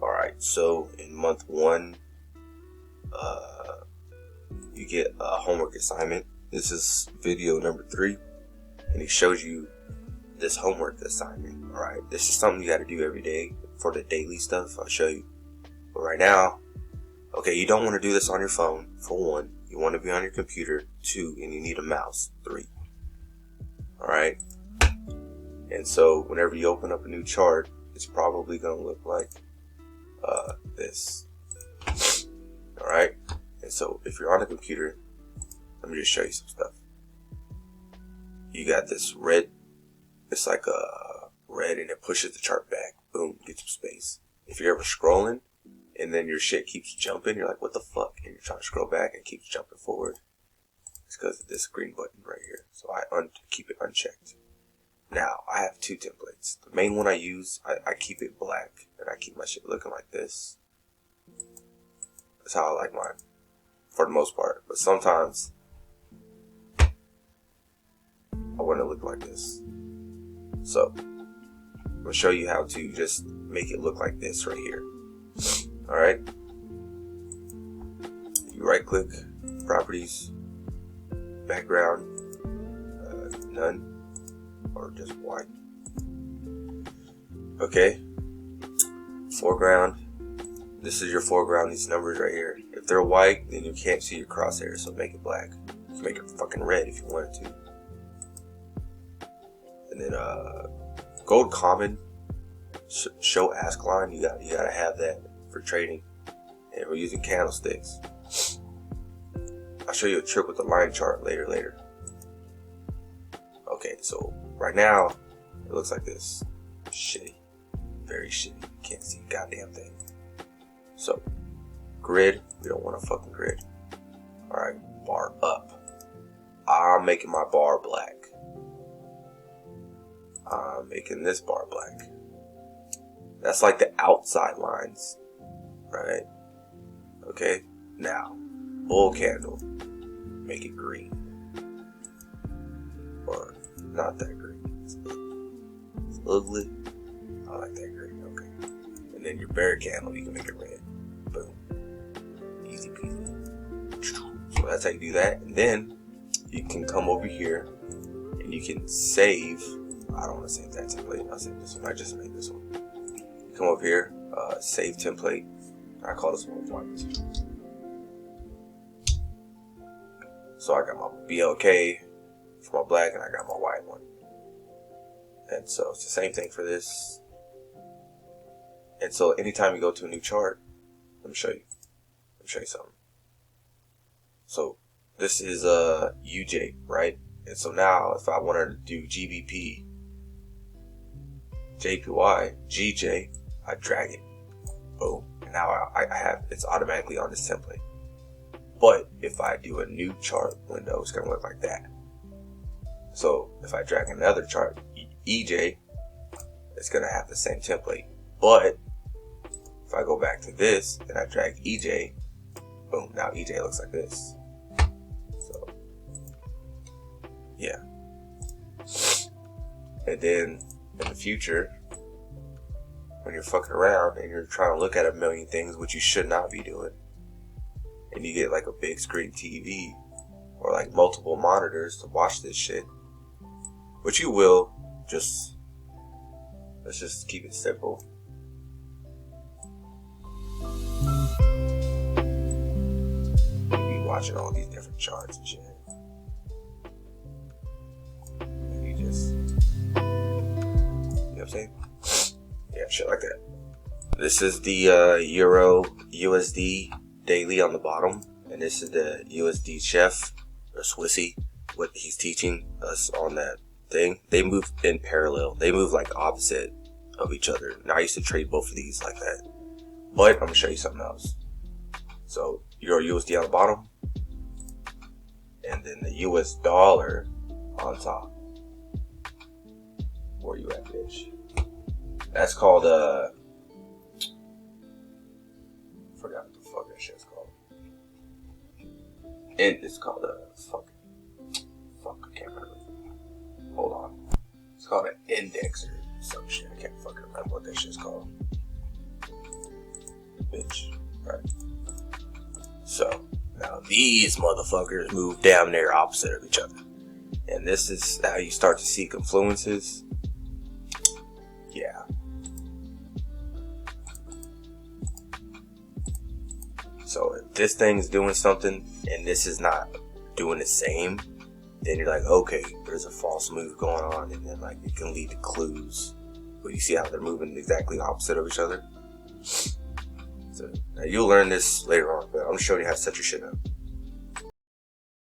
Alright, so in month 1, you get a homework assignment. This is video number 3, and he shows you this homework assignment. Alright, this is something you gotta do every day for the daily stuff. I'll show you. But right now, okay, you don't want to do this on your phone, for 1. You want to be on your computer, 2, and you need a mouse, 3. Alright? And so, whenever you open up a new chart, it's probably going to look like this. Alright? And so, if you're on a computer, let me just show you some stuff. You got this red, it's like a red, and it pushes the chart back. Boom, get some space. If you're ever scrolling, and then your shit keeps jumping, you're like, what the fuck? And you're trying to scroll back and it keeps jumping forward. It's because of this green button right here. So I keep it unchecked. Now, I have 2 templates. The main one I use, I keep it black, and I keep my shit looking like this. That's how I like mine, for the most part. But sometimes, I want to look like this. So, I'm going to show you how to just make it look like this right here. Alright, you right click, properties, background, none, or just white. Okay, foreground, this is your foreground, these numbers right here. If they're white, then you can't see your crosshairs, so make it black. You can make it fucking red if you wanted to. And then gold common, show ask line, you gotta have that for trading, and we're using candlesticks. I'll show you a trick with the line chart later. Okay, so right now it looks like this. Shitty, very shitty. You can't see a goddamn thing. So grid, we don't want a fucking grid. All right, bar up. I'm making my bar black. I'm making this bar black. That's like the outside lines. Right? Okay, now, bull candle, make it green. Or, not that green. It's ugly. I like that green, okay. And then your bear candle, you can make it red. Boom. Easy peasy. So that's how you do that. And then, you can come over here, and you can save. I don't want to save that template. I'll save this one. I just made this one. You come over here, save template. I call this one white. So I got my BLK for my black, and I got my white one. And so it's the same thing for this. And so anytime you go to a new chart, let me show you. Let me show you something. So this is UJ, right? And so now if I wanted to do GBP, JPY, GJ, I drag it. Boom. Now I have, it's automatically on this template. But if I do a new chart window, it's going to look like that. So if I drag another chart, EJ, it's going to have the same template. But if I go back to this and I drag EJ, boom, now EJ looks like this. So, yeah. And then in the future, when you're fucking around and you're trying to look at a million things, which you should not be doing, and you get like a big screen TV or like multiple monitors to watch this shit, which you will, let's just keep it simple. You be watching all these different charts and shit. And you just, you know what I'm saying? Yeah, shit like that. This is the Euro USD daily on the bottom, and this is the USD chef or Swissy, what he's teaching us on that thing. They move in parallel. They move like opposite of each other. Now I used to trade both of these like that, but I'm gonna show you something else. So Euro USD on the bottom, and then the US dollar on top. Where you at, bitch? That's called forgot what the fuck that shit's called. It's called fuck, I can't remember. Hold on. It's called an index or some shit. I can't fucking remember what that shit's called. bitch. Right. So, now these motherfuckers move damn near opposite of each other. And this is how you start to see confluences. Yeah. So if this thing's doing something and this is not doing the same, then you're like, okay, there's a false move going on, and then like it can lead to clues. But you see how they're moving exactly opposite of each other? So now you'll learn this later on, but I'm showing you how to set your shit up.